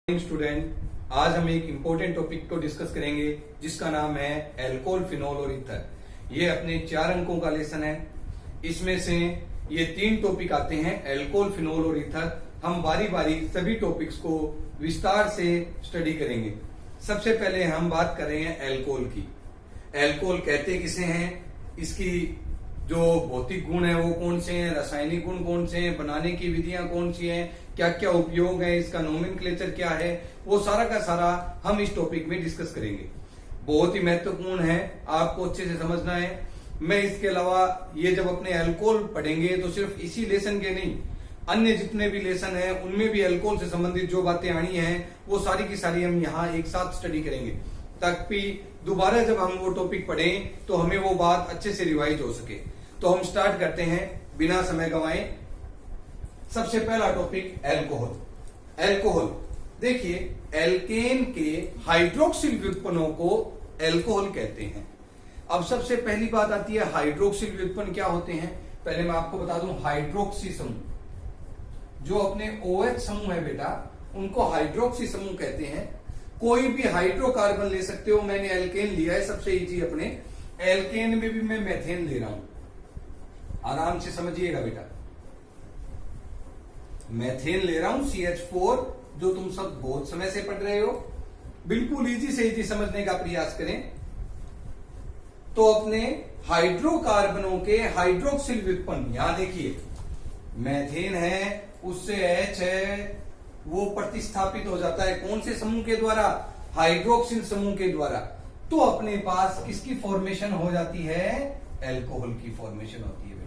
Student, आज हम एक इम्पोर्टेंट टॉपिक को डिस्कस करेंगे जिसका नाम है एल्कोहल, फिनोल और ईथर। ये अपने 4 अंकों का लेसन है। इसमें से ये 3 टॉपिक आते हैं, एल्कोहल, फिनोल और ईथर। हम बारी बारी सभी टॉपिक्स को विस्तार से स्टडी करेंगे। सबसे पहले हम बात कर रहे हैं एल्कोहल की। एल्कोहल कहते किसे हैं, इसकी जो भौतिक गुण है वो कौन से हैं, रासायनिक गुण कौन से हैं, बनाने की विधियां कौन सी हैं, क्या क्या उपयोग है, इसका नोमेनक्लेचर क्या है, वो सारा का सारा हम इस टॉपिक में डिस्कस करेंगे। बहुत ही महत्वपूर्ण है, आपको अच्छे से समझना है। मैं इसके अलावा ये जब अपने एल्कोहल पढ़ेंगे तो सिर्फ इसी लेसन के नहीं, अन्य जितने भी लेसन है उनमें भी एल्कोहल से संबंधित जो बातें आनी है वो सारी की सारी हम यहाँ एक साथ स्टडी करेंगे, ताकि दोबारा जब हम वो टॉपिक पढ़ें तो हमें वो बात अच्छे से रिवाइज हो सके। तो हम स्टार्ट करते हैं बिना समय गंवाए। सबसे पहला टॉपिक एल्कोहल। एल्कोहल देखिए, एल्केन के हाइड्रोक्सिल व्युत्पन्नों को एल्कोहल कहते हैं। अब सबसे पहली बात आती है हाइड्रोक्सिल व्युत्पन्न क्या होते हैं। पहले मैं आपको बता दूं, हाइड्रोक्सी समूह जो अपने OH समूह है बेटा, उनको हाइड्रोक्सी समूह कहते हैं। कोई भी हाइड्रोकार्बन ले सकते हो। मैंने एल्केन लिया है, सबसे इजी अपने एल्केन में भी मैं मेथेन ले रहा हूं, आराम से समझिएगा बेटा। मेथेन ले रहा हूं CH4, जो तुम सब बहुत समय से पढ़ रहे हो। बिल्कुल इजी से इजी समझने का प्रयास करें। तो अपने हाइड्रोकार्बनों के हाइड्रोक्सिल व्युत्पन्न, यहां देखिए मेथेन है, उससे H है, वो प्रतिस्थापित हो जाता है कौन से समूह के द्वारा, हाइड्रोक्सिल समूह के द्वारा। तो अपने पास किसकी फॉर्मेशन हो जाती है, एल्कोहल की फॉर्मेशन होती है बेटा।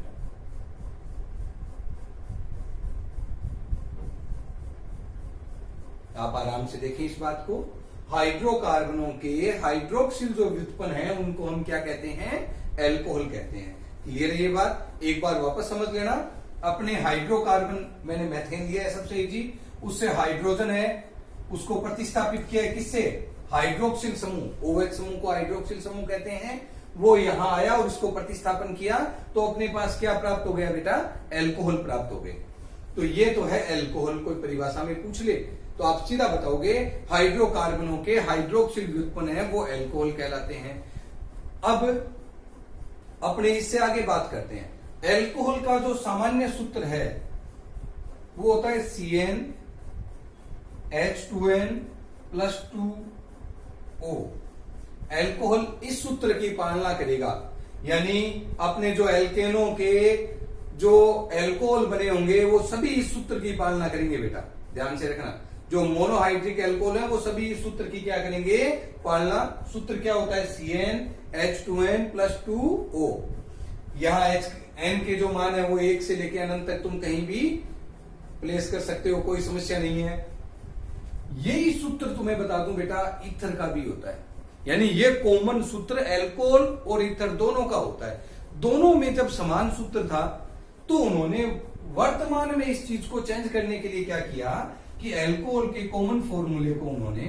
आप आराम से देखें इस बात को। हाइड्रोकार्बनों के हाइड्रोक्सिल जो व्युत्पन्न है उनको हम क्या कहते हैं, एल्कोहल कहते हैं। क्लियर है ये बात, एक बार वापस समझ लेना। अपने हाइड्रोकार्बन, मैंने मेथेन लिया है सबसे इजी, उससे हाइड्रोजन है, उसको प्रतिस्थापित किया है किससे, हाइड्रोक्सिल समूह, OH समूह को हाइड्रोक्सिल समूह कहते हैं। वो यहां आया और इसको प्रतिस्थापन किया तो अपने पास क्या प्राप्त हो गया बेटा, एल्कोहल प्राप्त हो गए। तो ये तो है एल्कोहल। कोई परिभाषा में पूछ ले तो आप सीधा बताओगे हाइड्रोकार्बनों के हाइड्रोक्सिल व्युत्पन्न है वो एल्कोहल कहलाते हैं। अब अपने इससे आगे बात करते हैं। एल्कोहल का जो सामान्य सूत्र है वो होता है CN H2N + 2O। एल्कोहल इस सूत्र की पालना करेगा, यानी अपने जो एल्केनों के जो एल्कोहल बने होंगे वो सभी इस सूत्र की पालना करेंगे बेटा, ध्यान से रखना। जो मोनोहाइड्रिक एल्कोहल है वो सभी इस सूत्र की क्या करेंगे, पालना। सूत्र क्या होता है, CN H2N + 2O। यहां N के जो मान है वो 1 से लेकर अनंत तक तुम कहीं भी प्लेस कर सकते हो, कोई समस्या नहीं है। यही सूत्र तुम्हें बता दूं बेटा, ईथर का भी होता है। यानी ये कॉमन सूत्र एल्कोहल और ईथर दोनों का होता है। दोनों में जब समान सूत्र था तो उन्होंने वर्तमान में इस चीज को चेंज करने के लिए क्या किया कि एल्कोहल के कॉमन फॉर्मूले को उन्होंने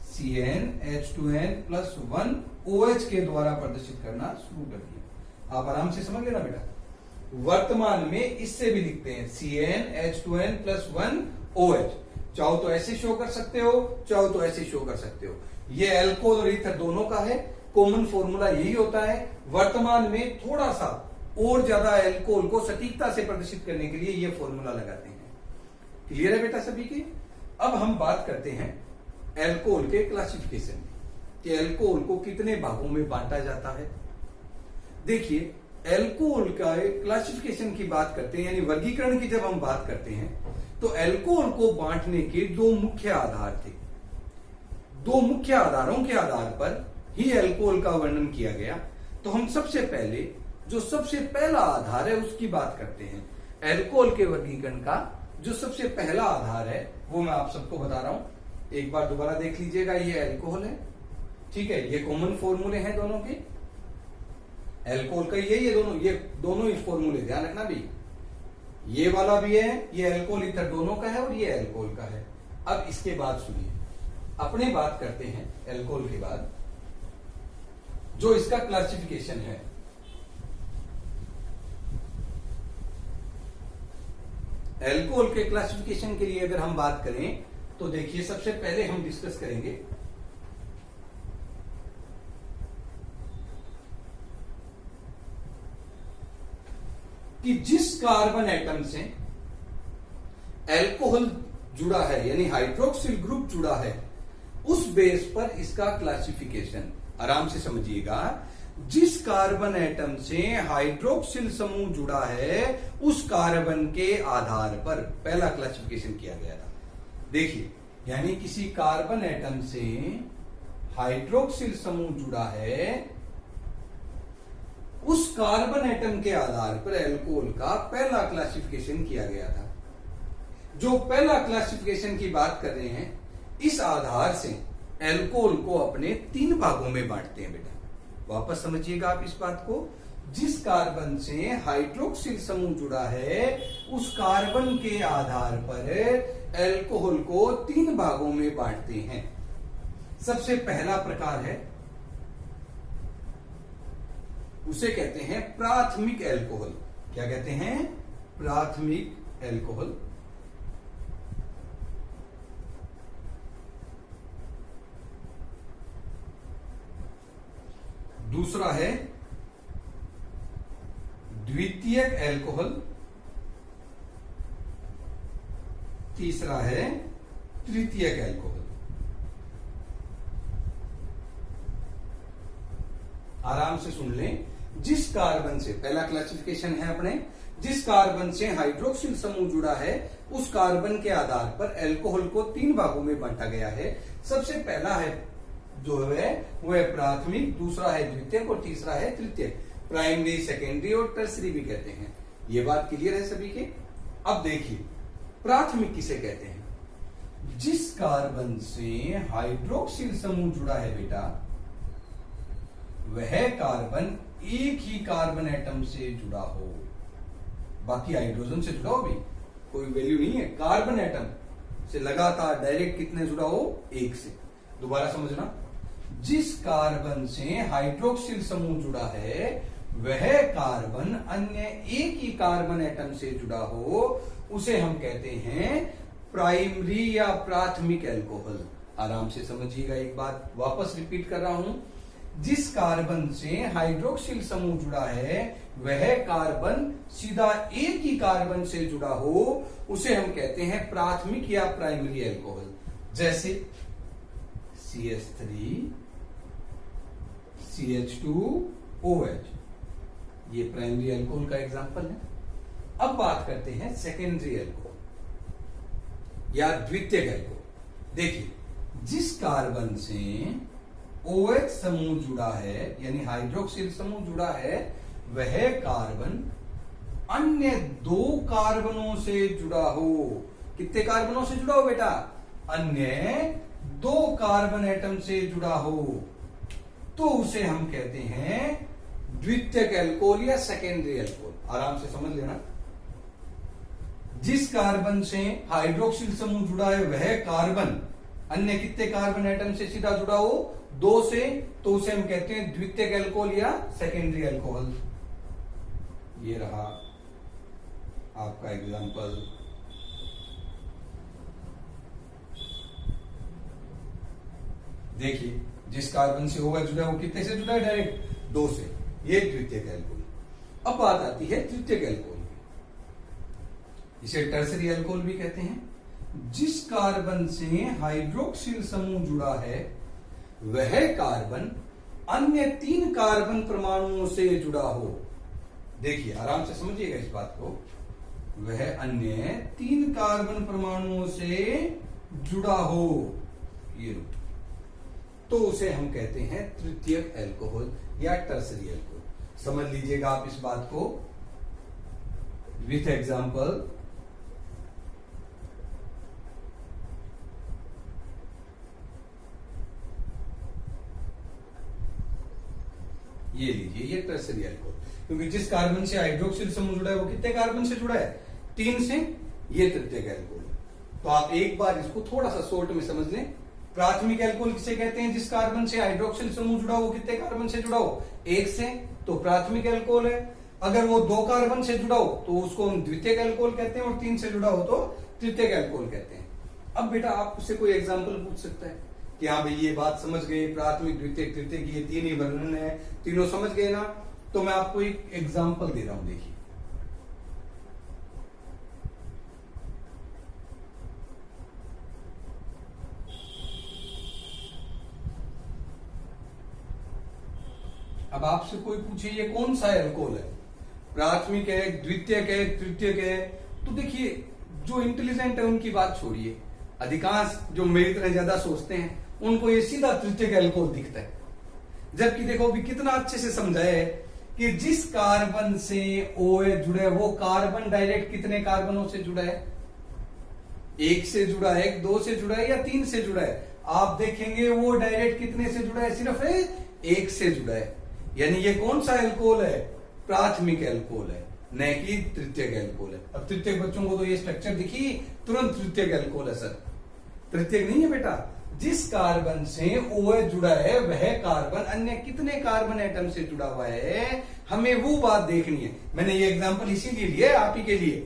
CN H2N + 1 OH के द्वारा प्रदर्शित करना शुरू कर दिया। आप आराम से समझ लेना बेटा। वर्तमान में इससे भी लिखते हैं CN H2N + 1 OH। चाहो तो ऐसे शो कर सकते हो, चाहो तो ऐसे शो कर सकते हो। ये एल्कोहल और ईथर दोनों का है, कॉमन फॉर्मूला यही होता है। वर्तमान में थोड़ा सा और ज्यादा एल्कोहल को सटीकता से प्रदर्शित करने के लिए ये फॉर्मूला लगाते हैं। क्लियर है बेटा सभी की। अब हम बात करते हैं एल्कोहल के क्लासिफिकेशन कि एल्कोहल को कितने भागों में बांटा जाता है। देखिए, एल्कोहल का क्लासिफिकेशन की बात करते हैं, यानी वर्गीकरण की जब हम बात करते हैं तो एल्कोहल को बांटने के 2 मुख्य आधार थे। 2 मुख्य आधारों के आधार पर ही एल्कोहल का वर्णन किया गया। तो हम सबसे पहले जो सबसे पहला आधार है उसकी बात करते हैं। एल्कोहल के वर्गीकरण का जो सबसे पहला आधार है वो मैं आप सबको बता रहा हूं, एक बार दोबारा देख लीजिएगा। ये एल्कोहल है, ठीक है, ये कॉमन फॉर्मूले हैं दोनों के। एल्कोहल का ये दोनों ही फॉर्मूले, ध्यान रखना भी। ये वाला भी है, ये एल्कोहल ईथर दोनों का है और ये एल्कोहल का है। अब इसके बाद सुनिए, अपने बात करते हैं एल्कोहल के बाद जो इसका क्लासिफिकेशन है। एल्कोहल के क्लासिफिकेशन के लिए अगर हम बात करें तो देखिए सबसे पहले हम डिस्कस करेंगे कि जिस कार्बन एटम से अल्कोहल जुड़ा है यानी हाइड्रोक्सिल ग्रुप जुड़ा है उस बेस पर इसका क्लासिफिकेशन आराम से समझिएगा। जिस कार्बन एटम से हाइड्रोक्सिल समूह जुड़ा है उस कार्बन के आधार पर पहला क्लासिफिकेशन किया गया था। देखिए यानी किसी कार्बन एटम से हाइड्रोक्सिल समूह जुड़ा है उस कार्बन एटम के आधार पर अल्कोहल का पहला क्लासिफिकेशन किया गया था। जो पहला क्लासिफिकेशन की बात कर रहे हैं इस आधार से अल्कोहल को अपने 3 भागों में बांटते हैं बेटा। वापस समझिएगा आप इस बात को। जिस कार्बन से हाइड्रोक्सिल समूह जुड़ा है उस कार्बन के आधार पर अल्कोहल को 3 भागों में बांटते हैं। सबसे पहला प्रकार है उसे कहते हैं प्राथमिक अल्कोहल। क्या कहते हैं? प्राथमिक अल्कोहल। दूसरा है द्वितीयक अल्कोहल। तीसरा है तृतीयक अल्कोहल। आराम से सुन लें। जिस कार्बन से पहला क्लासिफिकेशन है अपने, जिस कार्बन से हाइड्रोक्सिल समूह जुड़ा है उस कार्बन के आधार पर अल्कोहल को 3 भागों में बांटा गया है। सबसे पहला है जो है वो है प्राथमिक, दूसरा है द्वितीयक और तीसरा है तृतीयक। प्राइमरी, सेकेंडरी और टर्सरी भी कहते हैं। ये बात क्लियर है सभी के? अब देखिए प्राथमिक किसे कहते हैं? जिस कार्बन से हाइड्रोक्सिल समूह जुड़ा है बेटा वह कार्बन एक ही कार्बन एटम से जुड़ा हो, बाकी हाइड्रोजन से जुड़ा हो भी कोई वैल्यू नहीं है। कार्बन एटम से लगातार डायरेक्ट कितने जुड़ा हो? एक से। दोबारा समझना, जिस कार्बन से हाइड्रोक्सिल समूह जुड़ा है वह कार्बन अन्य एक ही कार्बन एटम से जुड़ा हो उसे हम कहते हैं प्राइमरी या प्राथमिक अल्कोहल। आराम से समझिएगा, एक बात वापस रिपीट कर रहा हूं। जिस कार्बन से हाइड्रोक्सिल समूह जुड़ा है वह कार्बन सीधा एक ही कार्बन से जुड़ा हो उसे हम कहते हैं प्राथमिक या प्राइमरी अल्कोहल। जैसे CH3 CH2OH, ये प्राइमरी अल्कोहल का एग्जांपल है। अब बात करते हैं सेकेंडरी अल्कोहल या द्वितीयक अल्कोहल। देखिए जिस कार्बन से OH समूह जुड़ा है यानी हाइड्रोक्सिल समूह जुड़ा है वह कार्बन अन्य 2 कार्बनों से जुड़ा हो। कितने कार्बनों से जुड़ा हो बेटा? अन्य 2 कार्बन एटम से जुड़ा हो तो उसे हम कहते हैं द्वितीयक अल्कोहल या सेकेंडरी अल्कोहल। आराम से समझ लेना। जिस कार्बन से हाइड्रोक्सिल समूह जुड़ा है वह कार्बन अन्य कितने कार्बन एटम से सीधा जुड़ा हो? 2 से, तो उसे हम कहते हैं द्वितीयक अल्कोहल या सेकेंडरी अल्कोहल। ये रहा आपका एग्जांपल। देखिए जिस कार्बन से होगा जुड़ा है वो कितने से जुड़ा है? डायरेक्ट 2 से। ये द्वितीयक अल्कोहल। अब बात आती है तृतीयक अल्कोहल की। इसे टर्सरी अल्कोहल भी कहते हैं। जिस कार्बन से हाइड्रोक्सिल समूह जुड़ा है वह कार्बन अन्य 3 कार्बन परमाणुओं से जुड़ा हो। देखिए आराम से समझिएगा इस बात को। वह अन्य 3 कार्बन परमाणुओं से जुड़ा हो, ये तो उसे हम कहते हैं तृतीयक अल्कोहल या टर्सरी अल्कोहल। समझ लीजिएगा आप इस बात को विथ एग्जांपल। ये लीजिए, ये टर्सरी अल्कोहल, क्योंकि जिस कार्बन से हाइड्रोक्सिल समूह जुड़ा है वो कितने कार्बन से जुड़ा है? 3 से। ये तृतीयक अल्कोहल। तो आप एक बार इसको थोड़ा सा शॉर्ट में समझ लें। प्राथमिक अल्कोहल किसे कहते हैं? जिस कार्बन से हाइड्रोक्सिल समूह जुड़ा हो वो कितने कार्बन से जुड़ा हो? 1 से, तो प्राथमिक अल्कोहल है। अगर वो 2 कार्बन से जुड़ा हो तो उसको हम द्वितीयक अल्कोहल कहते हैं और 3 से जुड़ा हो तो तृतीयक अल्कोहल कहते हैं। अब बेटा आपसे कोई एग्जाम्पल पूछ सकता है कि हाँ भाई ये बात समझ गए, प्राथमिक द्वितीयक तृतीयक ये तीन ही वर्णन है, तीनों समझ गए ना। तो मैं आपको एक एग्जाम्पल दे रहा हूं, देखिए। अब आपसे कोई पूछे ये कौन सा एल्कोहल है, प्राथमिक है, द्वितीयक है, तृतीयक है, तो देखिए जो इंटेलिजेंट है उनकी बात छोड़िए, अधिकांश जो मेरी तरह ज्यादा सोचते हैं उनको ये सीधा तृतीयक एल्कोहल दिखता है। जबकि देखो अभी कितना अच्छे से समझाया है कि जिस कार्बन से OH जुड़ा है वो कार्बन डायरेक्ट कितने कार्बनों से जुड़ा है, एक से जुड़ा है, दो से जुड़ा है या तीन से जुड़ा है। आप देखेंगे वो डायरेक्ट कितने से जुड़ा है, सिर्फ एक से जुड़ा है। यानी ये कौन सा एल्कोहल है, प्राथमिक एल्कोहल है, न कि तृतीयक एल्कोहल है। अब तृतीयक बच्चों को तो ये स्ट्रक्चर दिखी तुरंत तृतीयक एल्कोहल है सर, तृतीयक नहीं है बेटा। जिस कार्बन से OH जुड़ा है वह कार्बन अन्य कितने कार्बन एटम से जुड़ा हुआ है, हमें वो बात देखनी है। मैंने ये एग्जांपल इसीलिए लिया है आप ही के लिए।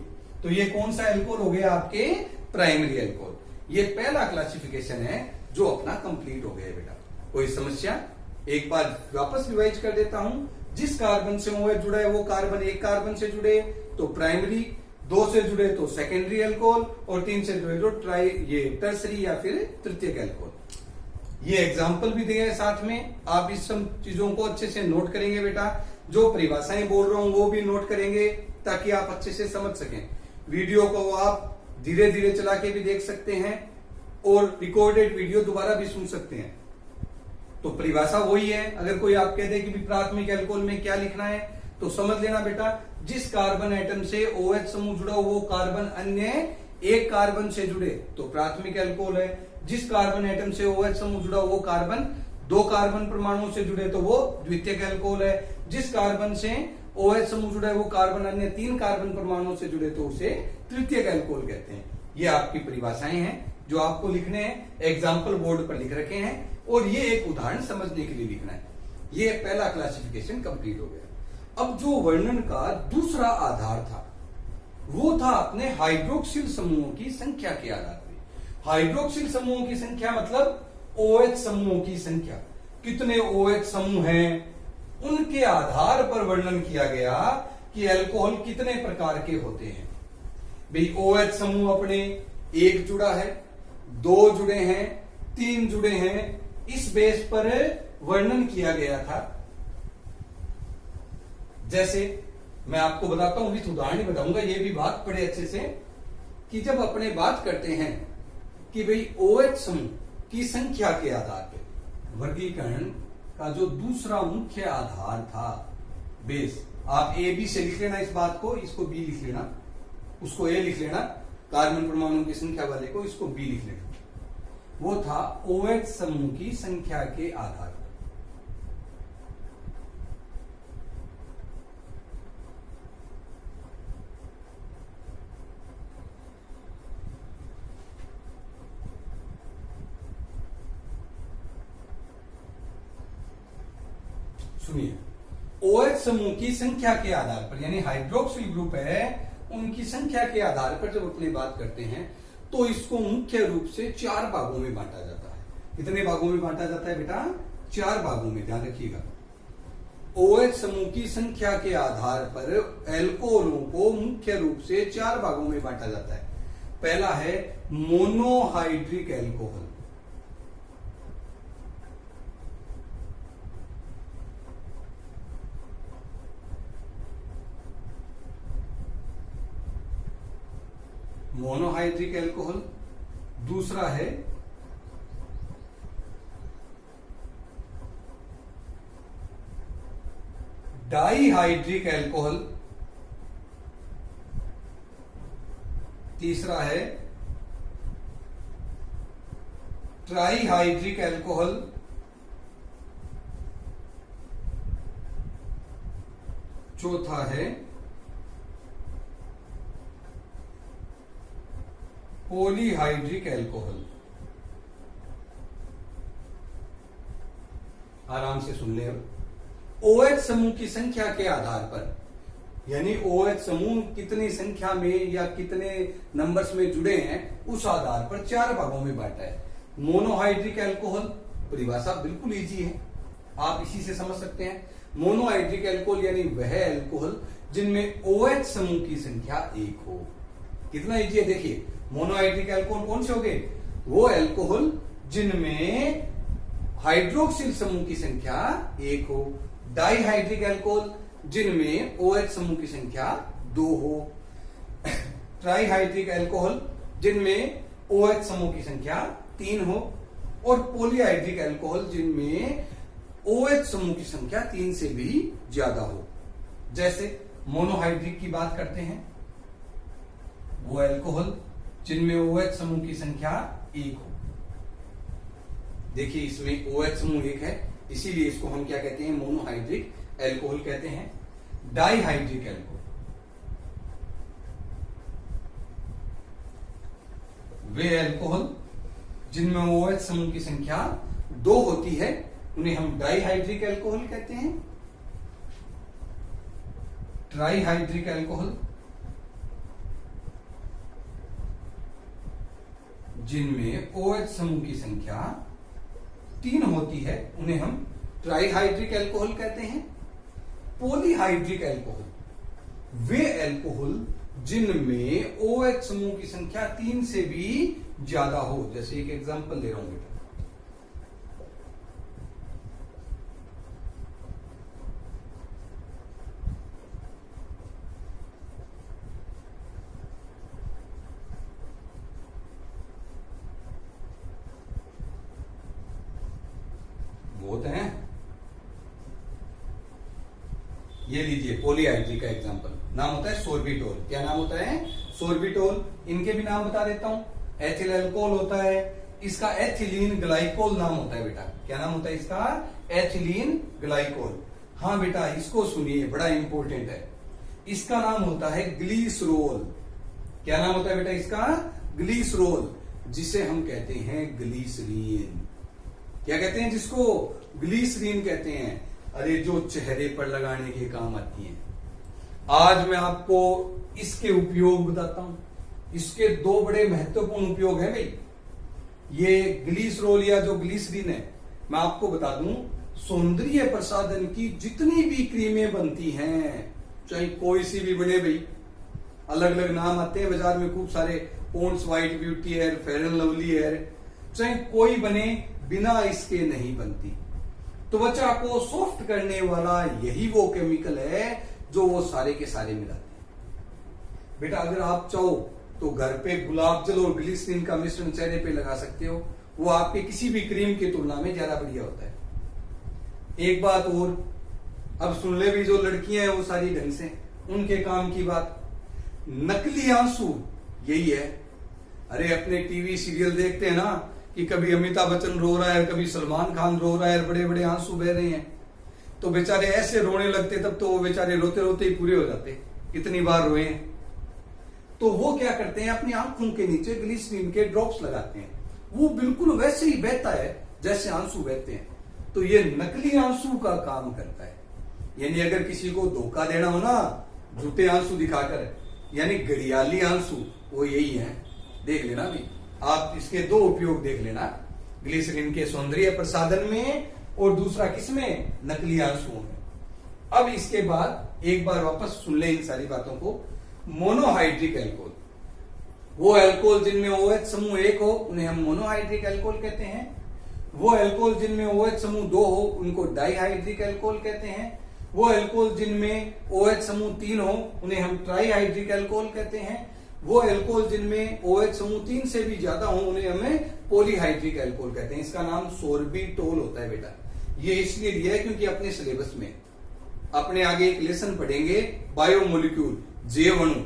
तो ये कौन सा एल्कोहल हो गया, आपके प्राइमरी एल्कोहल। ये पहला क्लासिफिकेशन है जो अपना कंप्लीट हो गया बेटा। कोई समस्या, एक बार वापस रिवाइज कर देता हूं। जिस कार्बन से OH जुड़ा है वो कार्बन एक कार्बन से जुड़े तो प्राइमरी, दो से जुड़े तो सेकेंडरी एल्कोहल, और तीन से जुड़े तो ये टर्सरी या फिर तृतीयक एल्कोहल। ये एग्जाम्पल भी दिए हैं साथ में, आप इस सब चीजों को अच्छे से नोट करेंगे बेटा। जो परिभाषाएं बोल रहा हूं वो भी नोट करेंगे ताकि आप अच्छे से समझ सकें। वीडियो को आप धीरे धीरे चला के भी देख सकते हैं और रिकॉर्डेड वीडियो दोबारा भी सुन सकते हैं। तो परिभाषा वही है। अगर कोई आप कह दे कि प्राथमिक एल्कोहल में क्या लिखना है तो समझ लेना बेटा, जिस कार्बन एटम से OH समूह जुड़ा वो कार्बन अन्य एक कार्बन से जुड़े तो प्राथमिक एल्कोहल है। जिस कार्बन एटम से OH समूह जुड़ा वो कार्बन दो कार्बन परमाणु से जुड़े तो वो द्वितीयक एल्कोहल है। जिस कार्बन से OH समूह जुड़ा है वो कार्बन अन्य तीन कार्बन परमाणु से जुड़े तो उसे तृतीयक एल्कोहल कहते हैं। ये आपकी परिभाषाएं हैं जो आपको लिखने हैं, एग्जाम्पल बोर्ड पर लिख रखे हैं, और ये एक उदाहरण समझने के लिए लिखना है। ये पहला क्लासिफिकेशन कंप्लीट हो गया। अब जो वर्णन का दूसरा आधार था वो था अपने हाइड्रोक्सिल समूहों की संख्या के आधार पर। हाइड्रोक्सिल समूहों की संख्या मतलब OH समूहों की संख्या, कितने OH समूह हैं उनके आधार पर वर्णन किया गया कि अल्कोहल कितने प्रकार के होते हैं। भाई OH समूह अपने एक जुड़ा है, दो जुड़े हैं, तीन जुड़े हैं, इस बेस पर वर्णन किया गया था। जैसे मैं आपको बताता हूं, विथ उदाहरण ही बताऊंगा, ये भी बात बड़े अच्छे से, कि जब अपने बात करते हैं कि भाई OH समूह की संख्या के आधार पर वर्गीकरण का जो दूसरा मुख्य आधार था बेस, आप A B से लिख लेना इस बात को, इसको B लिख लेना, उसको A लिख लेना, कार्बन परमाणु की संख्या वाले को इसको B लिख लेना। वो था OH समूह की संख्या के आधार पर। सुनिए, OH समूह की संख्या के आधार पर, यानी हाइड्रोक्सिल ग्रुप है उनकी संख्या के आधार पर जब अपनी बात करते हैं तो इसको मुख्य रूप से चार भागों में बांटा जाता है। कितने भागों में बांटा जाता है बेटा, चार भागों में, ध्यान रखिएगा। OH समूह की संख्या के आधार पर एल्कोहलों को मुख्य रूप से चार भागों में बांटा जाता है। पहला है मोनोहाइड्रिक एल्कोहल, मोनोहाइड्रिक एल्कोहल। दूसरा है डाईहाइड्रिक एल्कोहल। तीसरा है ट्राईहाइड्रिक एल्कोहल। चौथा है पॉलीहाइड्रिक एल्कोहल। आराम से सुन ले। OH समूह की संख्या के आधार पर यानी OH समूह कितनी संख्या में या कितने नंबर्स में जुड़े हैं उस आधार पर 4 भागों में बांटा है। मोनोहाइड्रिक अल्कोहल, परिभाषा बिल्कुल इजी है, आप इसी से समझ सकते हैं। मोनोहाइड्रिक अल्कोहल यानी वह अल्कोहल जिनमें OH समूह की संख्या 1 हो। कितना इजी है देखिए, मोनोहाइड्रिक अल्कोहल कौन से हो गए? वो अल्कोहल जिनमें हाइड्रोक्सिल समूह की संख्या 1 हो। डाइहाइड्रिक अल्कोहल जिनमें OH समूह की संख्या 2 हो। ट्राइहाइड्रिक अल्कोहल जिनमें OH समूह की संख्या 3 हो। और पॉलीहाइड्रिक अल्कोहल जिनमें OH समूह की संख्या 3 से भी ज्यादा हो। जैसे मोनोहाइड्रिक की बात करते हैं, वो अल्कोहल जिनमें OH समूह की संख्या 1 हो। देखिए इसमें OH समूह 1 है, इसीलिए इसको हम क्या कहते हैं? मोनोहाइड्रिक अल्कोहल कहते हैं। डाइहाइड्रिक अल्कोहल, वे अल्कोहल जिनमें OH समूह की संख्या 2 होती है उन्हें हम डाइहाइड्रिक अल्कोहल कहते हैं। ट्राइहाइड्रिक अल्कोहल जिनमें OH समूह की संख्या 3 होती है उन्हें हम ट्राइहाइड्रिक अल्कोहल कहते हैं। पॉलीहाइड्रिक अल्कोहल, वे अल्कोहल जिनमें OH समूह की संख्या 3 से भी ज्यादा हो। जैसे एक एग्जांपल दे रहा हूं बेटा, बहुत हैं, ये लीजिए पॉलीहाइड्रिक का एग्जांपल, नाम होता है सोर्बिटोल। क्या नाम होता है? सोर्बिटोल। इनके भी नाम बता देता हूं। एथिल अल्कोहल होता है, इसका एथिलीन ग्लाइकोल नाम होता है बेटा। क्या नाम होता है इसका? Ethylene glycol. हाँ बेटा इसको सुनिए, बड़ा इंपॉर्टेंट है। इसका नाम होता है ग्लीसरोल। क्या नाम होता है बेटा इसका? ग्लीसरोल, जिसे हम कहते हैं ग्लीसरीन। क्या कहते हैं जिसको? ग्लीसरीन कहते हैं। अरे जो चेहरे पर लगाने के काम आती है। आज मैं आपको इसके उपयोग बताता हूं। इसके 2 बड़े महत्वपूर्ण उपयोग है भाई। ये ग्लीसरोल या जो ग्लीसरीन है, मैं आपको बता दूं, सौंदर्य प्रसाधन की जितनी भी क्रीमें बनती हैं, चाहे कोई सी भी बने भाई, अलग अलग नाम आते हैं बाजार में खूब सारे, पॉन्ड्स व्हाइट ब्यूटी हेयर, फेयर एंड लवली हेयर, चाहे कोई बने, बिना इसके नहीं बनती। त्वचा को सॉफ्ट करने वाला यही वो केमिकल है जो वो सारे के सारे मिलाते हैं। बेटा अगर आप चाहो तो घर पे गुलाब जल और ग्लिसरीन का मिश्रण चेहरे पे लगा सकते हो, वो आपके किसी भी क्रीम की तुलना में ज्यादा बढ़िया होता है। एक बात और, अब सुन ले भी, जो लड़कियां हैं वो सारी ढंग से, उनके काम की बात, नकली आंसू यही है। अरे अपने टीवी सीरियल देखते हैं ना कि कभी अमिताभ बच्चन रो रहा है, कभी सलमान खान रो रहा है, बड़े बड़े आंसू बह रहे हैं, तो बेचारे ऐसे रोने लगते, तब तो वो बेचारे रोते रोते ही पूरे हो जाते, कितनी बार रोए हैं। तो वो क्या करते हैं, अपनी आंखों के नीचे ग्लिसरीन के ड्रॉप्स लगाते हैं, वो बिल्कुल वैसे ही बहता है जैसे आंसू बहते हैं। तो ये नकली आंसू का काम करता है। यानी अगर किसी को धोखा देना हो ना झूठे आंसू दिखाकर, यानी घड़ियाली आंसू, वो यही है। देख लेना भी, आप इसके 2 उपयोग देख लेना, ग्लिसरीन के सौंदर्य प्रसाधन में और दूसरा किसमें? नकली आंसुओं में। अब इसके बाद एक बार वापस सुन ले इन सारी बातों को। मोनोहाइड्रिक अल्कोहल, वो अल्कोहल जिनमें OH समूह 1 हो उन्हें हम मोनोहाइड्रिक अल्कोहल कहते हैं। वो अल्कोहल जिनमें OH समूह 2 हो उनको डाइहाइड्रिक अल्कोहल कहते हैं। वो अल्कोहल जिनमें OH समूह 3 हो उन्हें हम ट्राइहाइड्रिक अल्कोहल कहते हैं। वो अल्कोहल जिनमें OH समूह 3 से भी ज्यादा हो उन्हें हमें पॉलीहाइड्रिक अल्कोहल कहते हैं। इसका नाम सोर्बिटोल होता है बेटा। ये इसलिए लिया है क्योंकि अपने सिलेबस में अपने आगे एक लेसन पढ़ेंगे बायोमोलिक्यूल, जैव अणु,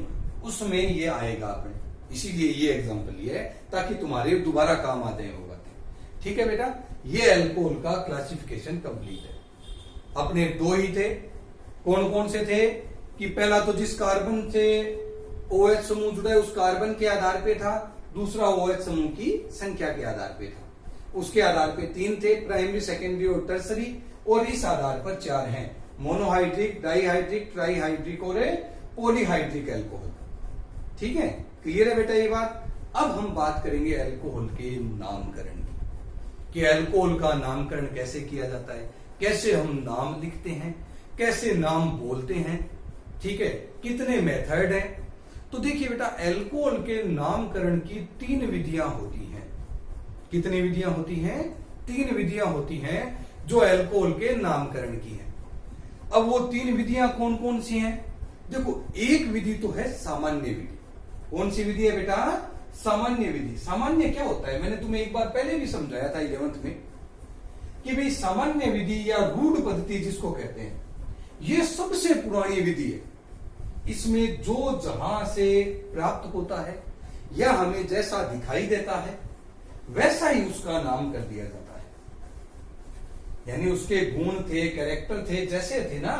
उसमें ये आएगा अपने, इसीलिए ये एग्जांपल लिया है ताकि तुम्हारे दोबारा काम आ जाए वो बातें। ठीक है बेटा, ये अल्कोहल का क्लासिफिकेशन कंप्लीट है। अपने 2 ही थे, कौन कौन से थे कि पहला तो जिस कार्बन से OH समूह जुड़ा है उस कार्बन के आधार पे था, दूसरा OH समूह की संख्या के आधार पे था। उसके आधार पे 3 थे, प्राइमरी, सेकेंडरी और टर्सरी, और इस आधार पर 4 हैं। मोनोहाइड्रिक, डाईहाइड्रिक, ट्राईहाइड्रिक और पॉलीहाइड्रिक एल्कोहल। ठीक है, क्लियर है बेटा ये बात। अब हम बात करेंगे एल्कोहल के नामकरण की, कि एल्कोहल का नामकरण कैसे किया जाता है, कैसे हम नाम लिखते हैं, कैसे नाम बोलते हैं। ठीक है, कितने मेथड हैं। तो देखिए बेटा, एल्कोहल के नामकरण की 3 विधियां होती हैं। कितनी विधियां होती हैं? 3 विधियां होती हैं जो एल्कोहल के नामकरण की हैं। अब वो 3 विधियां कौन कौन सी हैं? देखो, एक विधि तो है सामान्य विधि। कौन सी विधि है बेटा? सामान्य विधि। सामान्य क्या होता है? मैंने तुम्हें एक बार पहले भी समझाया था 11th में कि भाई सामान्य विधि या रूढ़ पद्धति जिसको कहते हैं, ये सबसे पुरानी विधि है। इसमें जो जहां से प्राप्त होता है या हमें जैसा दिखाई देता है वैसा ही उसका नाम कर दिया जाता है। यानी उसके गुण थे, कैरेक्टर थे, जैसे थे ना,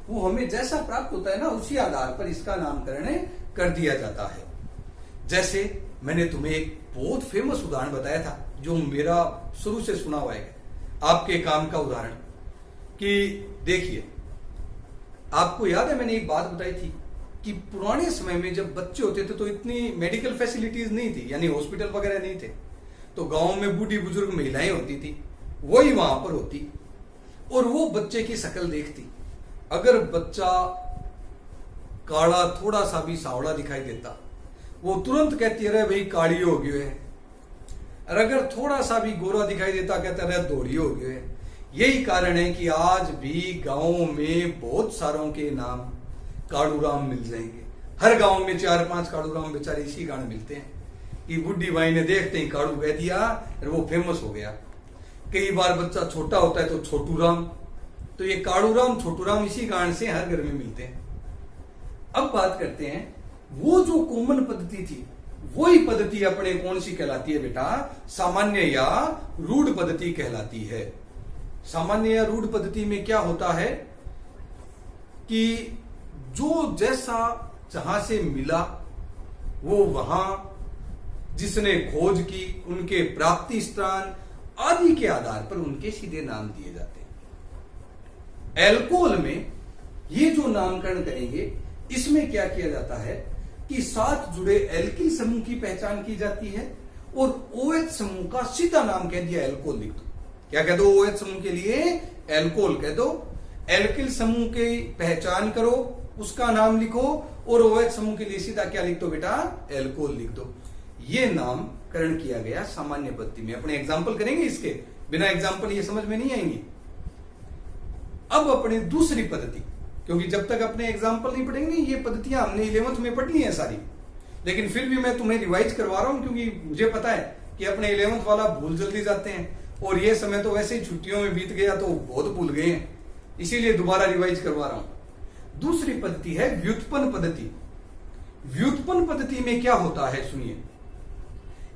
वो हमें जैसा प्राप्त होता है ना, उसी आधार पर इसका नामकरण कर दिया जाता है। जैसे मैंने तुम्हें एक बहुत फेमस उदाहरण बताया था, जो मेरा शुरू से सुना हुआ है, आपके काम का उदाहरण। कि देखिए, आपको याद है मैंने एक बात बताई थी कि पुराने समय में जब बच्चे होते थे तो इतनी मेडिकल फैसिलिटीज नहीं थी, यानी हॉस्पिटल वगैरह नहीं थे। तो गांव में बूढ़ी बुजुर्ग महिलाएं होती थी, वही वहां पर होती और वो बच्चे की शक्ल देखती। अगर बच्चा काला, थोड़ा सा भी सावड़ा दिखाई देता, वो तुरंत कहती है, भाई काली हो गयो है। और अगर थोड़ा सा भी गोरा दिखाई देता, कहता रहे दोहरी हो गयो है। यही कारण है कि आज भी गांवों में बहुत सारों के नाम काड़ूराम मिल जाएंगे। हर गांव में 4-5 काड़ूराम बेचारे इसी कारण मिलते हैं कि बुढ़ी बाई ने देखते ही काड़ू कह दिया और वो फेमस हो गया। कई बार बच्चा छोटा होता है तो छोटू राम, तो ये काड़ूराम, छोटू राम इसी कारण से हर घर में मिलते हैं। अब बात करते हैं, वो जो कॉमन पद्धति थी, वही पद्धति अपने कौन सी कहलाती है बेटा? सामान्य या रूढ़ पद्धति कहलाती है। सामान्य या रूढ़ पद्धति में क्या होता है कि जो जैसा जहां से मिला, वो वहां जिसने खोज की, उनके प्राप्ति स्थान आदि के आधार पर उनके सीधे नाम दिए जाते हैं। एल्कोहल में ये जो नामकरण करेंगे, इसमें क्या किया जाता है कि साथ जुड़े एल्किल समूह की पहचान की जाती है और OH समूह का सीधा नाम कह दिया एल्कोहल लिख दो। क्या कह दो? OH समूह के लिए एल्कोहल कह दो। एल्किल समूह की पहचान करो, उसका नाम लिखो और OH समूह के लिए सीधा क्या लिख दो बेटा? एल्कोहल लिख दो। ये नामकरण किया गया सामान्य पद्धति में। अपने एग्जाम्पल करेंगे इसके, बिना एग्जाम्पल ये समझ में नहीं आएंगे। अब अपने दूसरी पद्धति, क्योंकि जब तक अपने एग्जाम्पल नहीं पढ़ेंगे, ये पद्धतियां हमने 11th में पढ़ ली हैं सारी, लेकिन फिर भी मैं तुम्हें रिवाइज करवा रहा हूं, क्योंकि मुझे पता है कि अपने 11th वाला भूल जल्दी जाते हैं और ये समय तो वैसे ही छुट्टियों में बीत गया तो बहुत भूल गए हैं, इसीलिए दोबारा रिवाइज करवा रहा हूं। दूसरी पद्धति है व्युत्पन्न पद्धति। व्युत्पन्न पद्धति में क्या होता है सुनिए।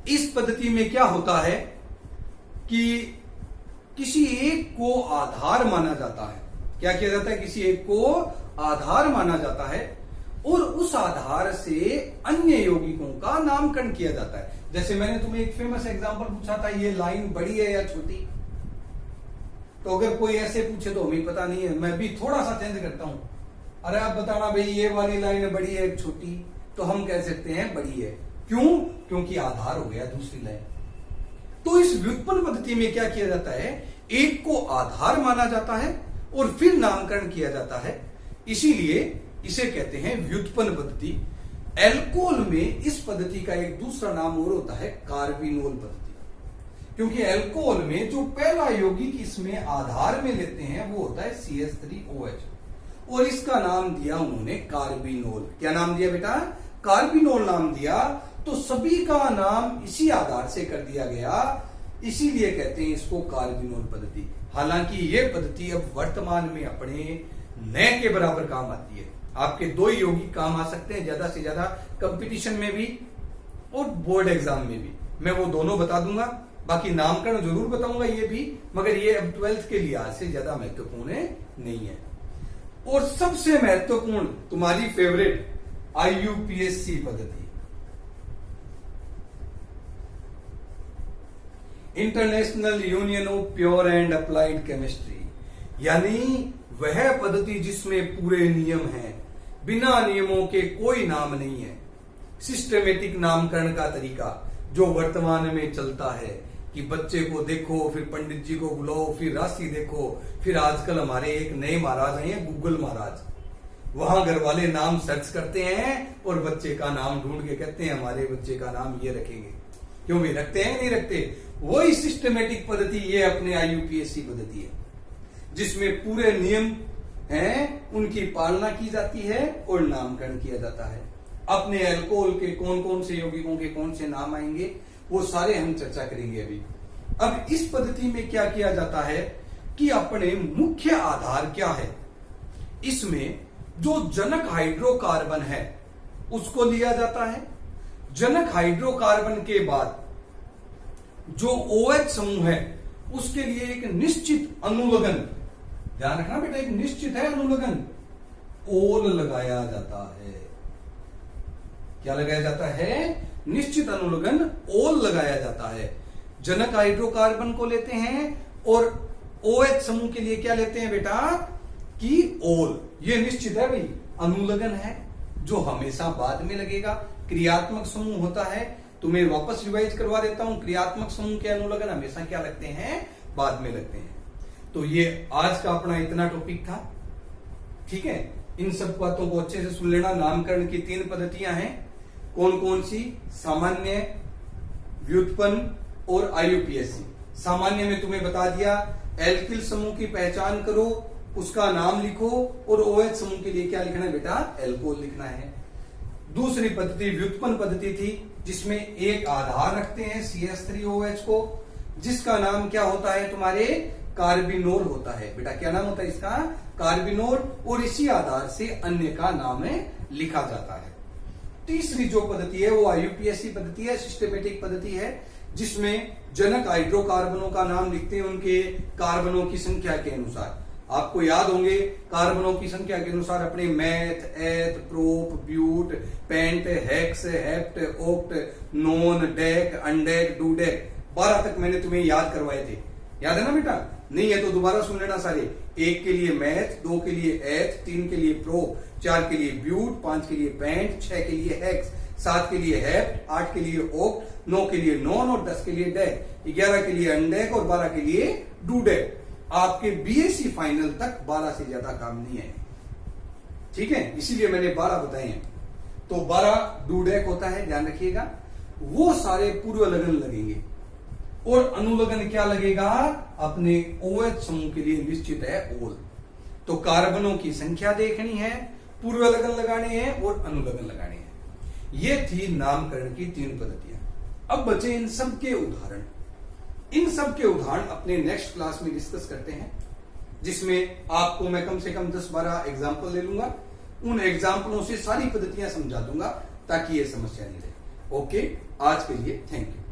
इस पद्धति में क्या होता है कि किसी एक को आधार माना जाता है। क्या किया जाता है? किसी एक को आधार माना जाता है और उस आधार से अन्य यौगिकों का नामकरण किया जाता है। जैसे मैंने तुम्हें एक फेमस एग्जांपल पूछा था, ये लाइन बड़ी है या छोटी? तो अगर कोई ऐसे पूछे तो हमें पता नहीं है, मैं भी थोड़ा सा चेंज करता हूं। अरे आप बताना भाई ये वाली लाइन बड़ी है छोटी? तो हम कह सकते हैं बड़ी है। क्यों? क्योंकि आधार हो गया दूसरी लाइन। तो इस व्युत्पन्न पद्धति में क्या किया जाता है? एक को आधार माना जाता है और फिर नामकरण किया जाता है, इसीलिए इसे कहते हैं व्युत्पन्न पद्धति। एल्कोहल में इस पद्धति का एक दूसरा नाम और होता है कार्बिनोल पद्धति, क्योंकि एल्कोहल में जो पहला यौगिक इसमें आधार में लेते हैं वो होता है CH3OH और इसका नाम दिया उन्होंने कार्बिनोल। क्या नाम दिया बेटा? कार्बिनोल नाम दिया। तो सभी का नाम इसी आधार से कर दिया गया, इसीलिए कहते हैं इसको कार्बिनोल पद्धति। हालांकि यह पद्धति अब वर्तमान में अपने न के बराबर काम आती है। आपके 2 यौगिक काम आ सकते हैं ज्यादा से ज्यादा, कंपटीशन में भी और बोर्ड एग्जाम में भी। मैं वो दोनों बता दूंगा, बाकी नामकरण जरूर बताऊंगा ये भी, मगर ये अब 12th के लिहाज से ज्यादा महत्वपूर्ण नहीं है। और सबसे महत्वपूर्ण तुम्हारी फेवरेट IUPAC पद्धति, international union of pure and applied chemistry. यानी वह पद्धति जिसमें पूरे नियम हैं, बिना नियमों के कोई नाम नहीं है। सिस्टमेटिक नामकरण का तरीका जो वर्तमान में चलता है कि बच्चे को देखो, फिर पंडित जी को बुलाओ, फिर राशि देखो, फिर आजकल हमारे एक नए महाराज आए हैं, गूगल महाराज। वहां घर वाले नाम सर्च करते हैं और बच्चे का नाम ढूंढ के कहते हैं हमारे बच्चे का नाम ये रखेंगे। क्यों भी रखते हैं नहीं रखते? वही सिस्टमेटिक पद्धति ये अपने IUPAC पद्धति है, जिसमें पूरे नियम हैं, उनकी पालना की जाती है और नामकरण किया जाता है। अपने अल्कोहल के कौन कौन से यौगिकों के कौन से नाम आएंगे वो सारे हम चर्चा करेंगे अभी। अब इस पद्धति में क्या किया जाता है कि अपने मुख्य आधार क्या है, इसमें जो जनक हाइड्रोकार्बन है उसको लिया जाता है। जनक हाइड्रोकार्बन के बाद जो OH समूह है उसके लिए एक निश्चित अनुलग्न, ध्यान रखना बेटा, एक निश्चित है अनुलग्न, ओल लगाया जाता है। क्या लगाया जाता है? निश्चित अनुलग्न ओल लगाया जाता है। जनक हाइड्रोकार्बन को लेते हैं और OH समूह के लिए क्या लेते हैं बेटा कि ओल। ये निश्चित है भाई, अनुलग्न है, जो हमेशा बाद में लगेगा। क्रियात्मक समूह होता है, तुम्हें वापस रिवाइज करवा देता हूं, क्रियात्मक समूह के अनुलग्न हमेशा क्या लगते हैं? बाद में लगते हैं। तो ये आज का अपना इतना टॉपिक था, ठीक है। इन सब बातों को अच्छे से सुन लेना। नामकरण की 3 पद्धतियां हैं, कौन कौन सी? सामान्य, व्युत्पन्न और IUPAC। सामान्य में तुम्हें बता दिया, एल्किल समूह की पहचान करो, उसका नाम लिखो और OH समूह के लिए क्या लिखना है बेटा? एल्कोहल लिखना है। दूसरी पद्धति व्युत्पन्न पद्धति थी, जिसमें एक आधार रखते हैं CH3OH को, जिसका नाम क्या होता है तुम्हारे? कार्बिनोल होता है। बेटा क्या नाम होता है इसका? कार्बिनोल। और इसी आधार से अन्य का नाम लिखा जाता है। तीसरी जो पद्धति है वो IUPAC पद्धति है, सिस्टमेटिक पद्धति है, जिसमें जनक हाइड्रोकार्बनों का नाम लिखते हैं उनके कार्बनों की संख्या के अनुसार। आपको याद होंगे कार्बनों की संख्या के अनुसार अपने meth, eth, prop, but, pent, hex, hept, oct, non, dec, undec, dodec, 12 तक मैंने तुम्हें याद करवाए थे। याद है ना बेटा? नहीं है तो दोबारा सुन लेना सारे। 1 के लिए मैथ, 2 के लिए एथ, 3 के लिए प्रोप, 4 के लिए ब्यूट, 5 के लिए पेंट, 6 के लिए हेक्स, 7 के लिए हेप्ट, 8 के लिए ऑक्ट, 9 के लिए नॉन और 10 के लिए डेक, 11 के लिए अनडेक और 12 के लिए डूडेक। आपके BSc फाइनल तक 12 से ज्यादा काम नहीं है, ठीक है, इसीलिए मैंने 12 बताए हैं। तो 12 डूडेक होता है, ध्यान रखिएगा। वो सारे पूर्व लगन लगेंगे और अनुलग्न क्या लगेगा? अपने OH समूह के लिए निश्चित है ओल। तो कार्बनों की संख्या देखनी है, पूर्व लगन लगाने हैं और अनुलग्न लगाने हैं। ये थी नामकरण की 3 पद्धतियां। अब बचे इन सब के उदाहरण। इन सब के उदाहरण अपने नेक्स्ट क्लास में डिस्कस करते हैं, जिसमें आपको मैं कम से कम 10-12 एग्जाम्पल ले लूंगा। उन एग्जाम्पलों से सारी पद्धतियां समझा दूंगा ताकि ये समस्या नहीं रहे। ओके, आज के लिए थैंक यू।